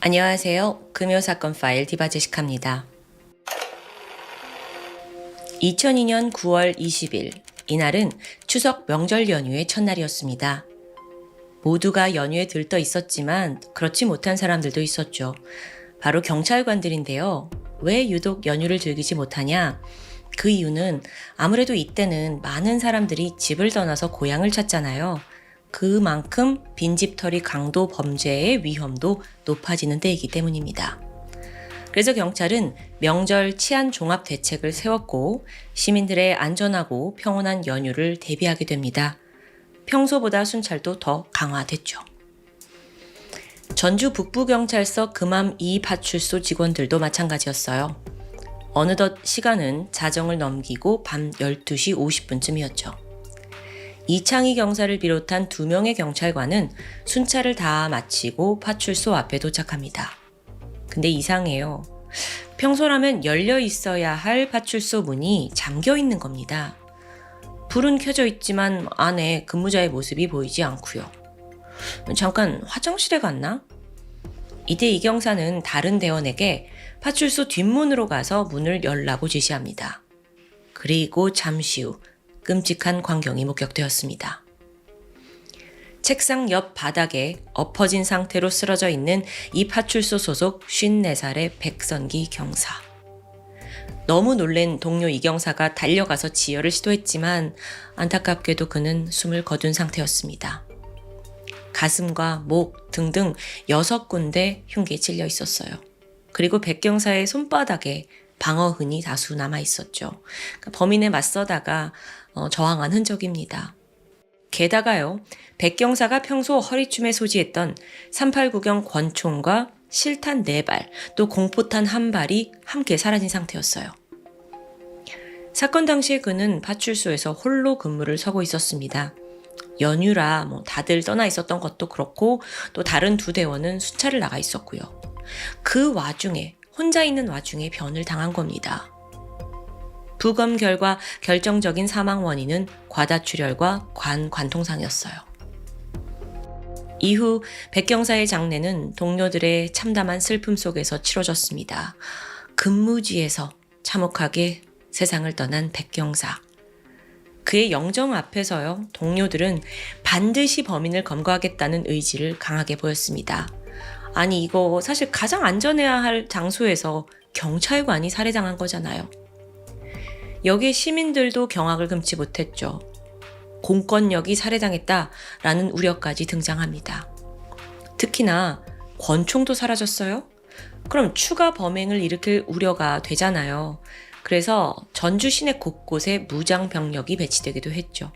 안녕하세요. 금요사건 파일 디바제시카입니다. 2002년 9월 20일, 이날은 추석 명절 연휴의 첫날이었습니다. 모두가 연휴에 들떠 있었지만 그렇지 못한 사람들도 있었죠. 바로 경찰관들인데요. 왜 유독 연휴를 즐기지 못하냐? 그 이유는 아무래도 이때는 많은 사람들이 집을 떠나서 고향을 찾잖아요. 그만큼 빈집털이 강도 범죄의 위험도 높아지는 때이기 때문입니다. 그래서 경찰은 명절 치안 종합 대책을 세웠고 시민들의 안전하고 평온한 연휴를 대비하게 됩니다. 평소보다 순찰도 더 강화됐죠. 전주 북부경찰서 금암 2 파출소 직원들도 마찬가지였어요. 어느덧 시간은 자정을 넘기고 밤 12시 50분쯤이었죠. 이창희 경사를 비롯한 2명의 경찰관은 순찰을 다 마치고 파출소 앞에 도착합니다. 근데 이상해요. 평소라면 열려 있어야 할 파출소 문이 잠겨 있는 겁니다. 불은 켜져 있지만 안에 근무자의 모습이 보이지 않고요. 잠깐 화장실에 갔나? 이때 이 경사는 다른 대원에게 파출소 뒷문으로 가서 문을 열라고 지시합니다. 그리고 잠시 후 끔찍한 광경이 목격되었습니다. 책상 옆 바닥에 엎어진 상태로 쓰러져 있는 이 파출소 소속 54살의 백선기 경사. 너무 놀란 동료 이 경사가 달려가서 지혈을 시도했지만 안타깝게도 그는 숨을 거둔 상태였습니다. 가슴과 목 등등 6군데 흉기에 찔려 있었어요. 그리고 백 경사의 손바닥에 방어흔이 다수 남아 있었죠. 그러니까 범인에 맞서다가 저항한 흔적입니다. 게다가요, 백 경사가 평소 허리춤에 소지했던 389경 권총과 실탄 4발, 또 공포탄 1발이 함께 사라진 상태였어요. 사건 당시에 그는 파출소에서 홀로 근무를 서고 있었습니다. 연휴라 다들 떠나 있었던 것도 그렇고 또 다른 2대원은 순찰을 나가 있었고요. 그 와중에 혼자 있는 와중에 변을 당한 겁니다. 부검 결과 결정적인 사망 원인은 과다출혈과 관통상이었어요. 이후 백 경사의 장례는 동료들의 참담한 슬픔 속에서 치러졌습니다. 근무지에서 참혹하게 세상을 떠난 백 경사. 그의 영정 앞에서요, 동료들은 반드시 범인을 검거하겠다는 의지를 강하게 보였습니다. 아니, 이거 사실 가장 안전해야 할 장소에서 경찰관이 살해당한 거잖아요. 여기에 시민들도 경악을 금치 못했죠. 공권력이 살해당했다라는 우려까지 등장합니다. 특히나 권총도 사라졌어요? 그럼 추가 범행을 일으킬 우려가 되잖아요. 그래서 전주 시내 곳곳에 무장 병력이 배치되기도 했죠.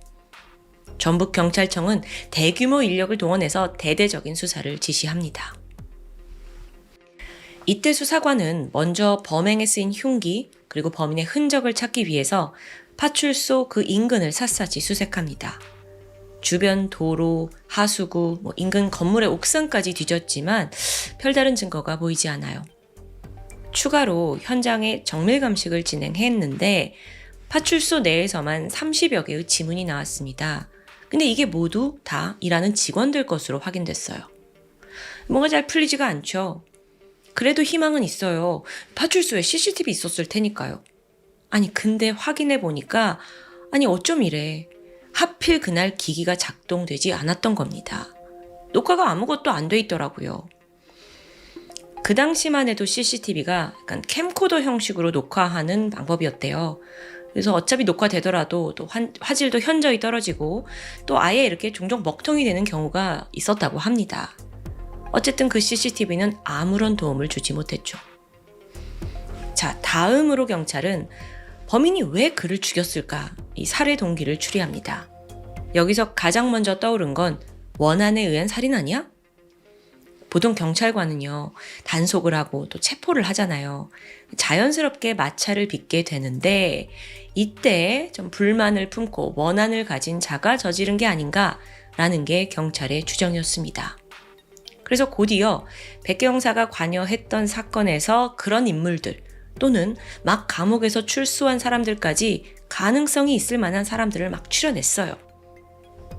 전북경찰청은 대규모 인력을 동원해서 대대적인 수사를 지시합니다. 이때 수사관은 먼저 범행에 쓰인 흉기 그리고 범인의 흔적을 찾기 위해서 파출소 그 인근을 샅샅이 수색합니다. 주변 도로, 하수구, 인근 건물의 옥상까지 뒤졌지만 별다른 증거가 보이지 않아요. 추가로 현장에 정밀 감식을 진행했는데 파출소 내에서만 30여 개의 지문이 나왔습니다. 근데 이게 모두 다 일하는 직원들 것으로 확인됐어요. 뭔가 잘 풀리지가 않죠. 그래도 희망은 있어요. 파출소에 CCTV 있었을 테니까요. 아니, 근데 확인해 보니까 어쩜 이래. 하필 그날 기기가 작동되지 않았던 겁니다. 녹화가 아무것도 안 돼 있더라고요. 그 당시만 해도 CCTV가 약간 캠코더 형식으로 녹화하는 방법이었대요. 그래서 어차피 녹화되더라도 또 화질도 현저히 떨어지고 또 아예 이렇게 종종 먹통이 되는 경우가 있었다고 합니다. 어쨌든 그 CCTV는 아무런 도움을 주지 못했죠. 자, 다음으로 경찰은 범인이 왜 그를 죽였을까? 이 살해 동기를 추리합니다. 여기서 가장 먼저 떠오른 건 원한에 의한 살인 아니야? 보통 경찰관은요, 단속을 하고 또 체포를 하잖아요. 자연스럽게 마찰을 빚게 되는데 이때 좀 불만을 품고 원한을 가진 자가 저지른 게 아닌가라는 게 경찰의 추정이었습니다. 그래서 곧이어 백 경사가 관여했던 사건에서 그런 인물들 또는 막 감옥에서 출소한 사람들까지 가능성이 있을 만한 사람들을 막 추려냈어요.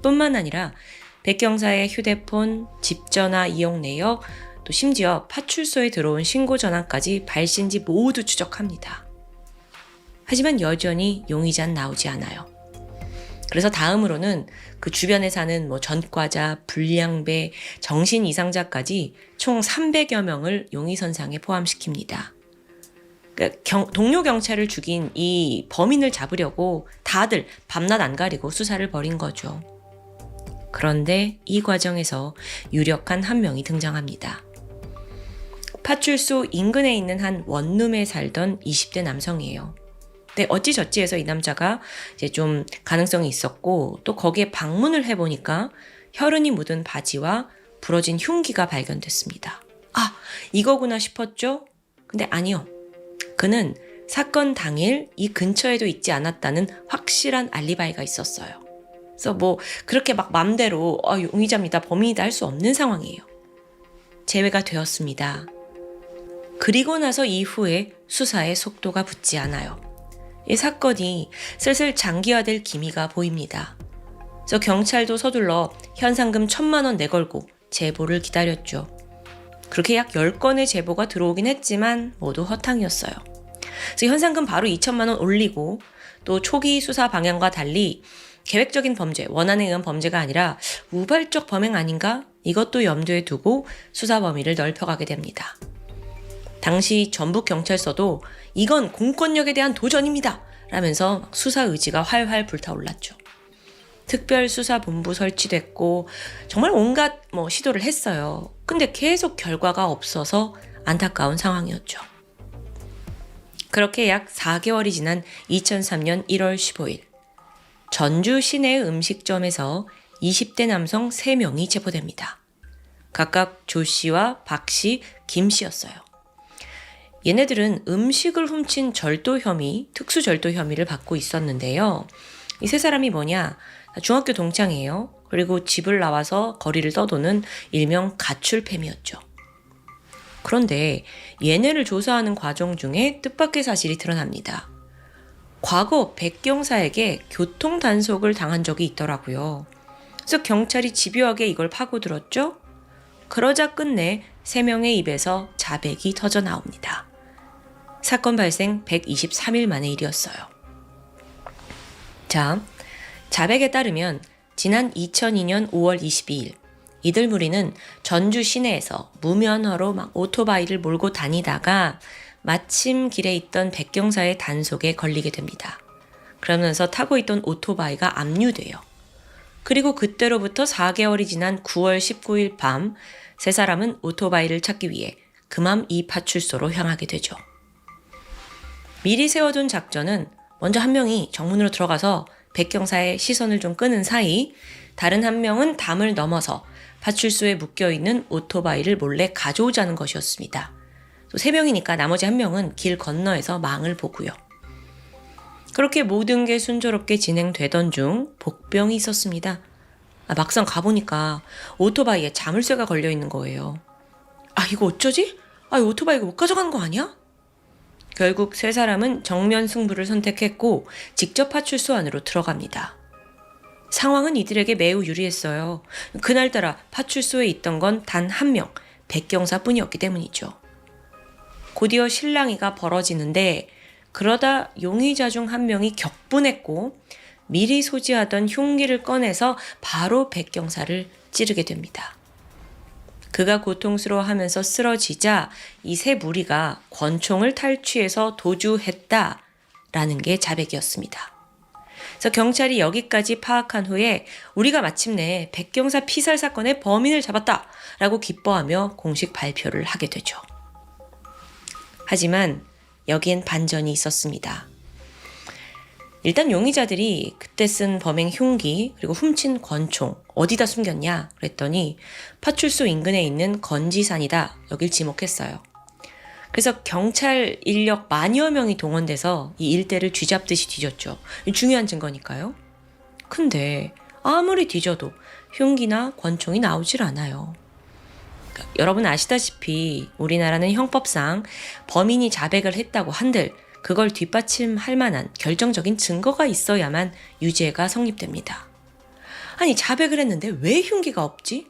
뿐만 아니라 백 경사의 휴대폰, 집 전화 이용 내역, 또 심지어 파출소에 들어온 신고 전환까지 발신지 모두 추적합니다. 하지만 여전히 용의자는 나오지 않아요. 그래서 다음으로는 그 주변에 사는 전과자, 불량배, 정신 이상자까지 총 300여 명을 용의선상에 포함시킵니다. 그러니까 동료 경찰을 죽인 이 범인을 잡으려고 다들 밤낮 안 가리고 수사를 벌인 거죠. 그런데 이 과정에서 유력한 한 명이 등장합니다. 파출소 인근에 있는 한 원룸에 살던 20대 남성이에요. 근데 어찌저찌 해서 이 남자가 이제 좀 가능성이 있었고, 또 거기에 방문을 해보니까 혈흔이 묻은 바지와 부러진 흉기가 발견됐습니다. 아, 이거구나 싶었죠? 근데 아니요. 그는 사건 당일 이 근처에도 있지 않았다는 확실한 알리바이가 있었어요. 그래서 그렇게 막 맘대로 용의자입니다, 범인이다 할 수 없는 상황이에요. 제외가 되었습니다. 그리고 나서 이후에 수사의 속도가 붙지 않아요. 이 사건이 슬슬 장기화될 기미가 보입니다. 그래서 경찰도 서둘러 현상금 1,000만 원 내걸고 제보를 기다렸죠. 그렇게 약 10건의 제보가 들어오긴 했지만 모두 허탕이었어요. 그래서 현상금 바로 2,000만 원 올리고, 또 초기 수사 방향과 달리 계획적인 범죄, 원한에 의한 범죄가 아니라 우발적 범행 아닌가? 이것도 염두에 두고 수사 범위를 넓혀가게 됩니다. 당시 전북경찰서도 이건 공권력에 대한 도전입니다 라면서 수사 의지가 활활 불타올랐죠. 특별수사본부 설치됐고 정말 온갖 시도를 했어요. 근데 계속 결과가 없어서 안타까운 상황이었죠. 그렇게 약 4개월이 지난 2003년 1월 15일 전주 시내 음식점에서 20대 남성 3명이 체포됩니다. 각각 조 씨와 박 씨, 김 씨였어요. 얘네들은 음식을 훔친 절도 혐의, 특수절도 혐의를 받고 있었는데요. 이 세 사람이 뭐냐? 중학교 동창이에요. 그리고 집을 나와서 거리를 떠도는 일명 가출팸이었죠. 그런데 얘네를 조사하는 과정 중에 뜻밖의 사실이 드러납니다. 과거 백경사에게 교통 단속을 당한 적이 있더라고요. 그래서 경찰이 집요하게 이걸 파고들었죠. 그러자 끝내 3명의 입에서 자백이 터져 나옵니다. 사건 발생 123일 만의 일이었어요. 자, 자백에 따르면 지난 2002년 5월 22일 이들 무리는 전주 시내에서 무면허로 오토바이를 몰고 다니다가 마침 길에 있던 백경사의 단속에 걸리게 됩니다. 그러면서 타고 있던 오토바이가 압류돼요. 그리고 그때로부터 4개월이 지난 9월 19일 밤 세 사람은 오토바이를 찾기 위해 금암 2 파출소로 향하게 되죠. 미리 세워둔 작전은 먼저 한 명이 정문으로 들어가서 백경사의 시선을 좀 끄는 사이 다른 한 명은 담을 넘어서 파출소에 묶여있는 오토바이를 몰래 가져오자는 것이었습니다. 또 3명이니까 나머지 한 명은 길 건너에서 망을 보고요. 그렇게 모든 게 순조롭게 진행되던 중 복병이 있었습니다. 막상 가보니까 오토바이에 자물쇠가 걸려있는 거예요. 이거 어쩌지? 이 오토바이가 못 가져가는 거 아니야? 결국 세 사람은 정면 승부를 선택했고 직접 파출소 안으로 들어갑니다. 상황은 이들에게 매우 유리했어요. 그날따라 파출소에 있던 건 단 한 명, 백경사뿐이었기 때문이죠. 곧이어 실랑이가 벌어지는데 그러다 용의자 중 한 명이 격분했고 미리 소지하던 흉기를 꺼내서 바로 백경사를 찌르게 됩니다. 그가 고통스러워하면서 쓰러지자 이 세 무리가 권총을 탈취해서 도주했다라는 게 자백이었습니다. 그래서 경찰이 여기까지 파악한 후에 우리가 마침내 백경사 피살 사건의 범인을 잡았다라고 기뻐하며 공식 발표를 하게 되죠. 하지만 여기엔 반전이 있었습니다. 일단 용의자들이 그때 쓴 범행 흉기 그리고 훔친 권총 어디다 숨겼냐 그랬더니 파출소 인근에 있는 건지산이다 여길 지목했어요. 그래서 경찰 인력 만여 명이 동원돼서 이 일대를 쥐잡듯이 뒤졌죠. 중요한 증거니까요. 근데 아무리 뒤져도 흉기나 권총이 나오질 않아요. 그러니까 여러분 아시다시피 우리나라는 형법상 범인이 자백을 했다고 한들 그걸 뒷받침할 만한 결정적인 증거가 있어야만 유죄가 성립됩니다. 아니 자백을 했는데 왜 흉기가 없지?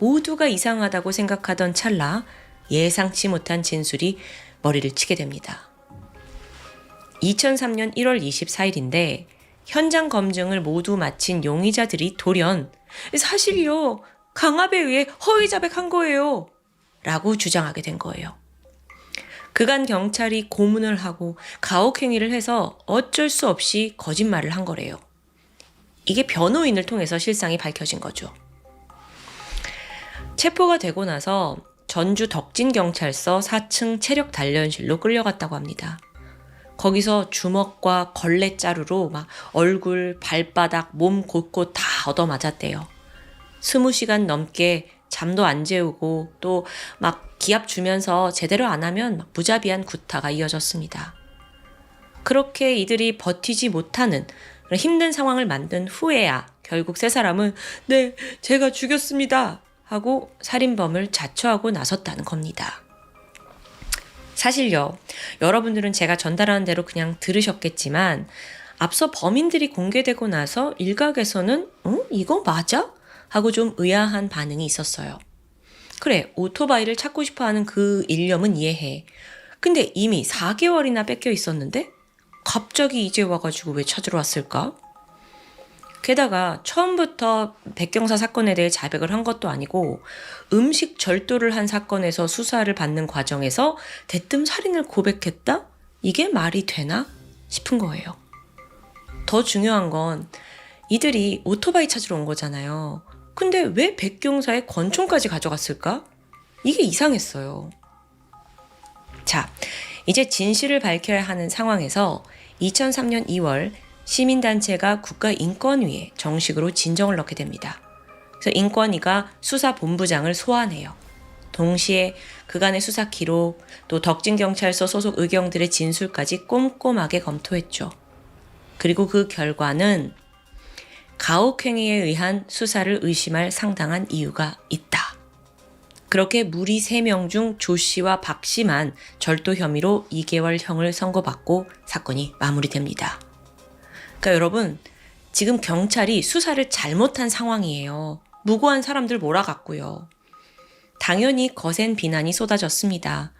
모두가 이상하다고 생각하던 찰나 예상치 못한 진술이 머리를 치게 됩니다. 2003년 1월 24일인데 현장 검증을 모두 마친 용의자들이 돌연 사실요, 강압에 의해 허위 자백한 거예요 라고 주장하게 된 거예요. 그간 경찰이 고문을 하고 가혹행위를 해서 어쩔 수 없이 거짓말을 한 거래요. 이게 변호인을 통해서 실상이 밝혀진 거죠. 체포가 되고 나서 전주 덕진경찰서 4층 체력 단련실로 끌려갔다고 합니다. 거기서 주먹과 걸레자루로 막 얼굴, 발바닥, 몸 곳곳 다 얻어맞았대요. 20시간 넘게 잠도 안 재우고 또 막 기합 주면서 제대로 안 하면 막 무자비한 구타가 이어졌습니다. 그렇게 이들이 버티지 못하는 그런 힘든 상황을 만든 후에야 결국 세 사람은 네, 제가 죽였습니다 하고 살인범을 자처하고 나섰다는 겁니다. 사실요, 여러분들은 제가 전달하는 대로 그냥 들으셨겠지만 앞서 범인들이 공개되고 나서 일각에서는 이거 맞아? 하고 좀 의아한 반응이 있었어요. 그래, 오토바이를 찾고 싶어하는 그 일념은 이해해. 근데 이미 4개월이나 뺏겨 있었는데 갑자기 이제 와가지고 왜 찾으러 왔을까? 게다가 처음부터 백경사 사건에 대해 자백을 한 것도 아니고 음식 절도를 한 사건에서 수사를 받는 과정에서 대뜸 살인을 고백했다? 이게 말이 되나? 싶은 거예요. 더 중요한 건 이들이 오토바이 찾으러 온 거잖아요. 근데 왜 백경사의 권총까지 가져갔을까? 이게 이상했어요. 자, 이제 진실을 밝혀야 하는 상황에서 2003년 2월 시민단체가 국가인권위에 정식으로 진정을 넣게 됩니다. 그래서 인권위가 수사본부장을 소환해요. 동시에 그간의 수사 기록, 또 덕진경찰서 소속 의경들의 진술까지 꼼꼼하게 검토했죠. 그리고 그 결과는 가혹행위에 의한 수사를 의심할 상당한 이유가 있다. 그렇게 무리 3명 중 조 씨와 박 씨만 절도 혐의로 2개월형을 선고받고 사건이 마무리됩니다. 그러니까 여러분, 지금 경찰이 수사를 잘못한 상황이에요. 무고한 사람들 몰아갔고요. 당연히 거센 비난이 쏟아졌습니다.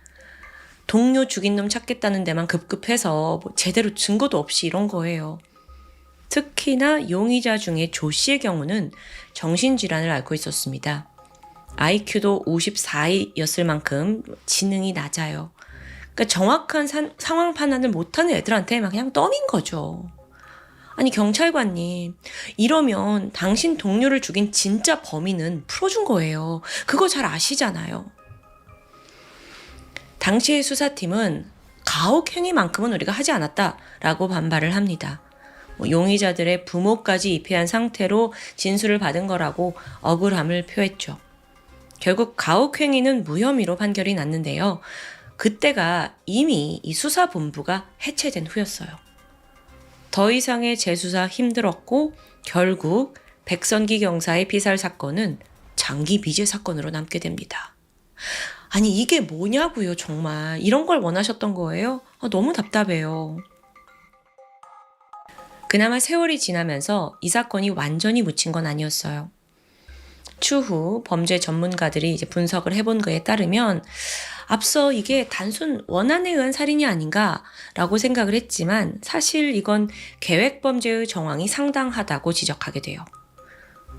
동료 죽인 놈 찾겠다는 데만 급급해서 제대로 증거도 없이 이런 거예요. 특히나 용의자 중에 조 씨의 경우는 정신질환을 앓고 있었습니다. IQ도 54였을 만큼 지능이 낮아요. 그러니까 정확한 상황 판단을 못하는 애들한테 막 그냥 떠민 거죠. 아니 경찰관님, 이러면 당신 동료를 죽인 진짜 범인은 풀어준 거예요. 그거 잘 아시잖아요. 당시의 수사팀은 가혹행위만큼은 우리가 하지 않았다라고 반발을 합니다. 용의자들의 부모까지 입회한 상태로 진술을 받은 거라고 억울함을 표했죠. 결국 가혹행위는 무혐의로 판결이 났는데요. 그때가 이미 이 수사본부가 해체된 후였어요. 더 이상의 재수사 힘들었고 결국 백선기 경사의 피살 사건은 장기 미제 사건으로 남게 됩니다. 아니 이게 뭐냐고요 정말. 이런 걸 원하셨던 거예요? 너무 답답해요. 그나마 세월이 지나면서 이 사건이 완전히 묻힌 건 아니었어요. 추후 범죄 전문가들이 이제 분석을 해본 거에 따르면 앞서 이게 단순 원한에 의한 살인이 아닌가라고 생각을 했지만 사실 이건 계획범죄의 정황이 상당하다고 지적하게 돼요.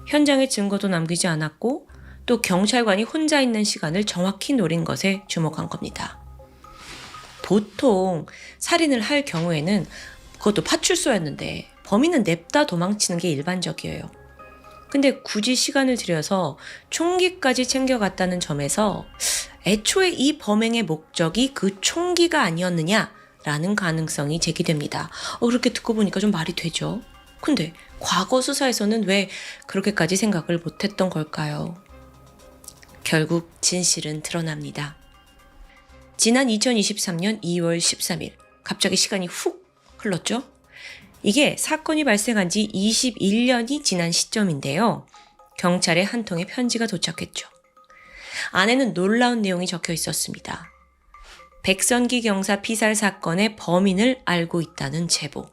현장에 증거도 남기지 않았고 또 경찰관이 혼자 있는 시간을 정확히 노린 것에 주목한 겁니다. 보통 살인을 할 경우에는 그것도 파출소였는데 범인은 냅다 도망치는 게 일반적이에요. 근데 굳이 시간을 들여서 총기까지 챙겨갔다는 점에서 애초에 이 범행의 목적이 그 총기가 아니었느냐라는 가능성이 제기됩니다. 그렇게 듣고 보니까 좀 말이 되죠. 근데 과거 수사에서는 왜 그렇게까지 생각을 못했던 걸까요? 결국 진실은 드러납니다. 지난 2023년 2월 13일 갑자기 시간이 훅 흘렀죠? 이게 사건이 발생한 지 21년이 지난 시점인데요. 경찰에 한 통의 편지가 도착했죠. 안에는 놀라운 내용이 적혀 있었습니다. 백선기 경사 피살 사건의 범인을 알고 있다는 제보.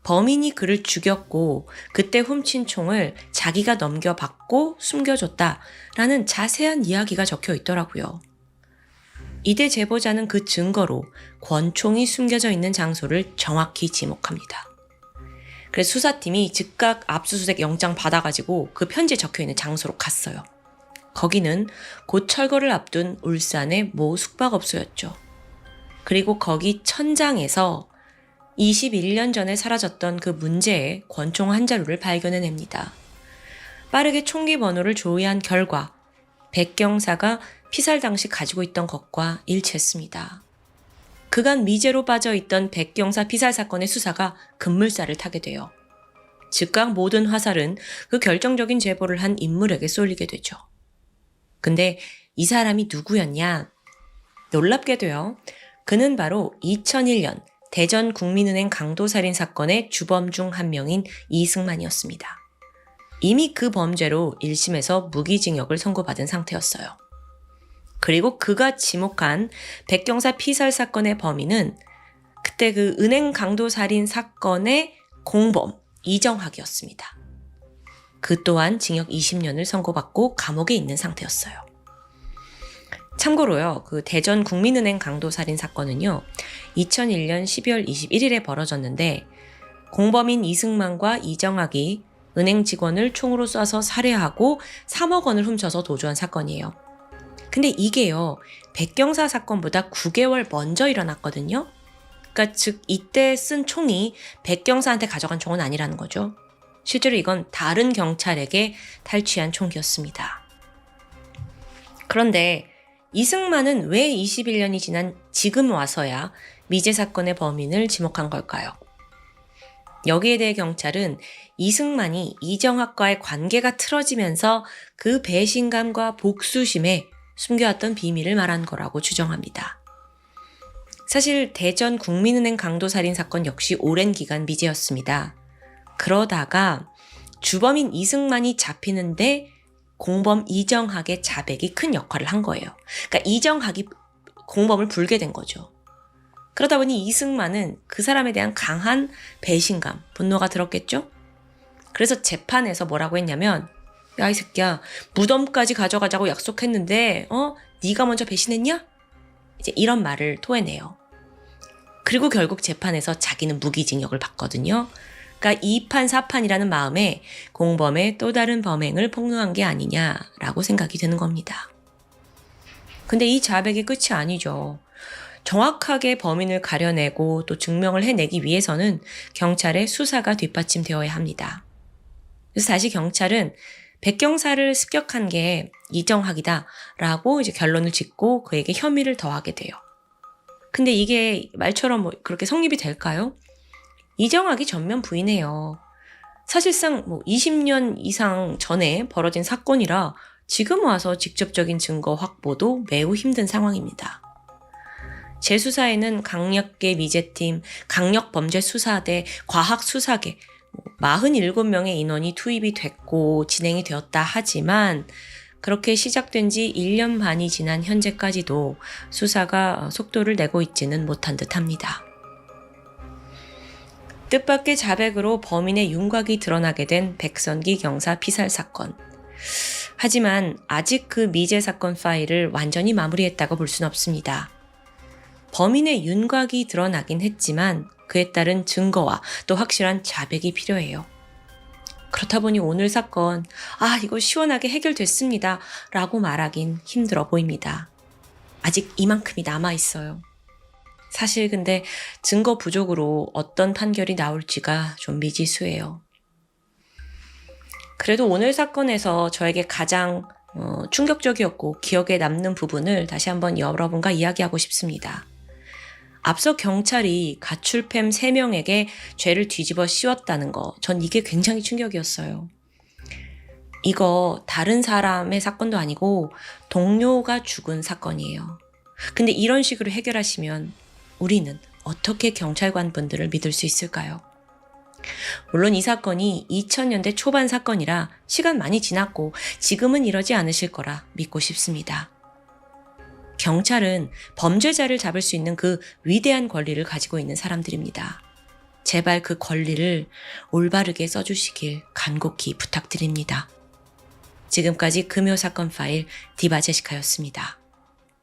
범인이 그를 죽였고 그때 훔친 총을 자기가 넘겨받고 숨겨줬다라는 자세한 이야기가 적혀 있더라고요. 이대 제보자는 그 증거로 권총이 숨겨져 있는 장소를 정확히 지목합니다. 그래서 수사팀이 즉각 압수수색 영장 받아가지고 그 편지에 적혀있는 장소로 갔어요. 거기는 곧 철거를 앞둔 울산의 모 숙박업소였죠. 그리고 거기 천장에서 21년 전에 사라졌던 그 문제의 권총 한 자루를 발견해냅니다. 빠르게 총기 번호를 조회한 결과 백 경사가 피살 당시 가지고 있던 것과 일치했습니다. 그간 미제로 빠져있던 백 경사 피살 사건의 수사가 급물살을 타게 돼요. 즉각 모든 화살은 그 결정적인 제보를 한 인물에게 쏠리게 되죠. 근데 이 사람이 누구였냐? 놀랍게도요. 그는 바로 2001년 대전 국민은행 강도살인 사건의 주범 중 한 명인 이승만이었습니다. 이미 그 범죄로 1심에서 무기징역을 선고받은 상태였어요. 그리고 그가 지목한 백경사 피살 사건의 범인은 그때 그 은행 강도살인 사건의 공범 이정학이었습니다. 그 또한 징역 20년을 선고받고 감옥에 있는 상태였어요. 참고로요, 그 대전 국민은행 강도살인 사건은요, 2001년 12월 21일에 벌어졌는데 공범인 이승만과 이정학이 은행 직원을 총으로 쏴서 살해하고 3억 원을 훔쳐서 도주한 사건이에요. 근데 이게요, 백경사 사건보다 9개월 먼저 일어났거든요. 그러니까 즉 이때 쓴 총이 백경사한테 가져간 총은 아니라는 거죠. 실제로 이건 다른 경찰에게 탈취한 총기였습니다. 그런데 이승만은 왜 21년이 지난 지금 와서야 미제 사건의 범인을 지목한 걸까요? 여기에 대해 경찰은 이승만이 이정학과의 관계가 틀어지면서 그 배신감과 복수심에 숨겨왔던 비밀을 말한 거라고 주장합니다. 사실 대전 국민은행 강도살인 사건 역시 오랜 기간 미제였습니다. 그러다가 주범인 이승만이 잡히는데 공범 이정학의 자백이 큰 역할을 한 거예요. 그러니까 이정학이 공범을 불게 된 거죠. 그러다 보니 이승만은 그 사람에 대한 강한 배신감, 분노가 들었겠죠? 그래서 재판에서 뭐라고 했냐면, 야, 이 새끼야, 무덤까지 가져가자고 약속했는데, 네가 먼저 배신했냐? 이제 이런 말을 토해내요. 그리고 결국 재판에서 자기는 무기징역을 받거든요. 그러니까 2판 4판이라는 마음에 공범의 또 다른 범행을 폭로한 게 아니냐라고 생각이 드는 겁니다. 근데 이 자백이 끝이 아니죠. 정확하게 범인을 가려내고 또 증명을 해내기 위해서는 경찰의 수사가 뒷받침되어야 합니다. 그래서 다시 경찰은 백경사를 습격한 게 이정학이다라고 이제 결론을 짓고 그에게 혐의를 더하게 돼요. 근데 이게 말처럼 뭐 그렇게 성립이 될까요? 이정학이 전면 부인해요. 사실상 20년 이상 전에 벌어진 사건이라 지금 와서 직접적인 증거 확보도 매우 힘든 상황입니다. 재수사에는 강력계 미제팀, 강력범죄수사대, 과학수사계 47명의 인원이 투입이 됐고 진행이 되었다 하지만 그렇게 시작된 지 1년 반이 지난 현재까지도 수사가 속도를 내고 있지는 못한 듯합니다. 뜻밖의 자백으로 범인의 윤곽이 드러나게 된 백선기 경사 피살 사건. 하지만 아직 그 미제 사건 파일을 완전히 마무리했다고 볼 수는 없습니다. 범인의 윤곽이 드러나긴 했지만 그에 따른 증거와 또 확실한 자백이 필요해요. 그렇다 보니 오늘 사건, 이거 시원하게 해결됐습니다 라고 말하긴 힘들어 보입니다. 아직 이만큼이 남아있어요. 사실 근데 증거 부족으로 어떤 판결이 나올지가 좀 미지수예요. 그래도 오늘 사건에서 저에게 가장 충격적이었고 기억에 남는 부분을 다시 한번 여러분과 이야기하고 싶습니다. 앞서 경찰이 가출팸 3명에게 죄를 뒤집어 씌웠다는 거, 전 이게 굉장히 충격이었어요. 이거 다른 사람의 사건도 아니고 동료가 죽은 사건이에요. 근데 이런 식으로 해결하시면 우리는 어떻게 경찰관 분들을 믿을 수 있을까요? 물론 이 사건이 2000년대 초반 사건이라 시간 많이 지났고 지금은 이러지 않으실 거라 믿고 싶습니다. 경찰은 범죄자를 잡을 수 있는 그 위대한 권리를 가지고 있는 사람들입니다. 제발 그 권리를 올바르게 써주시길 간곡히 부탁드립니다. 지금까지 금요 사건 파일 디바 제시카였습니다.